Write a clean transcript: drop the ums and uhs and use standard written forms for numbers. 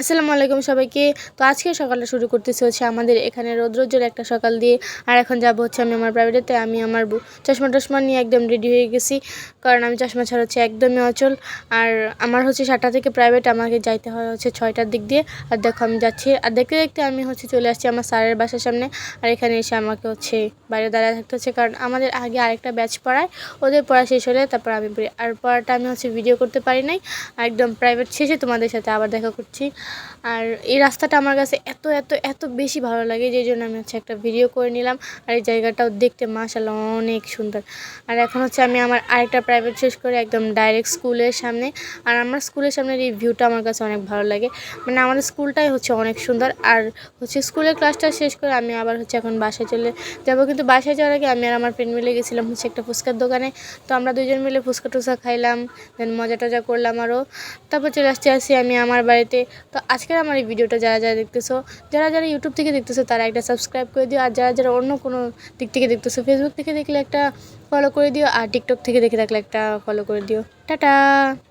আসসালামু আলাইকুম সবাইকে। তো আজকে সকালটা শুরু করতেছি হচ্ছে আমাদের এখানে রৌদ্রোজ্জ্বল একটা সকাল দিয়ে। আর এখন যাবো হচ্ছে আমি আমার প্রাইভেটেতে। আমি আমার চশমা টশমা নিয়ে একদম রেডি হয়ে গেছি, কারণ আমি চশমা ছাড়া হচ্ছে একদমই অচল। আর আমার হচ্ছে 7টা থেকে প্রাইভেট, আমাকে যাইতে হয় হচ্ছে 6টার দিক দিয়ে। আর দেখো আমি যাচ্ছি, আর দেখতে দেখতে আমি হচ্ছে চলে আসছি আমার স্যারের বাসার সামনে। আর এখানে এসে আমাকে হচ্ছে বাইরে দাঁড়ায় থাকতে হচ্ছে, কারণ আমাদের আগে আরেকটা ব্যাচ পড়ায়, ওদের পড়া শেষ হলে তারপর আমি পড়ি। আর পড়াটা আমি হচ্ছে ভিডিও করতে পারি নাই, একদম প্রাইভেট শেষে তোমাদের সাথে আবার দেখা করছি। আর এই রাস্তাটা আমার কাছে এত এত এত বেশি ভালো লাগে, যেই জন্য আমি হচ্ছে একটা ভিডিও করে নিলাম। আর এই জায়গাটাও দেখতে মাশাআল্লাহ অনেক সুন্দর। আর এখন হচ্ছে আমি আমার আরেকটা প্রাইভেট শেষ করে একদম ডাইরেক্ট স্কুলের সামনে। আর আমার স্কুলের সামনের এই ভিউটা আমার কাছে অনেক ভালো লাগে, মানে আমাদের স্কুলটাই হচ্ছে অনেক সুন্দর। আর হচ্ছে স্কুলের ক্লাসটা শেষ করে আমি আবার হচ্ছে এখন বাসায় চলে যাবো, কিন্তু বাসায় যাওয়ার আগে আমি আর আমার ফ্রেন্ড মিলে গেছিলাম হচ্ছে একটা ফুচকার দোকানে। তো আমরা দুজন মিলে ফুচকা টুচকা খাইলাম, দেন মজা টজা করলাম আরও। তারপর চলে আসছি আমি আমার বাড়িতে। তো আজকের আমার এই ভিডিওটা যারা যারা দেখতেছো, যারা যারা ইউটিউব থেকে দেখতেছো তারা একটা সাবস্ক্রাইব করে দিও। আর যারা যারা অন্য কোনো দিক থেকে দেখতেছো, ফেসবুক থেকে দেখলে একটা ফলো করে দিও, আর টিকটক থেকে দেখে থাকলে একটা ফলো করে দিও। টাটা।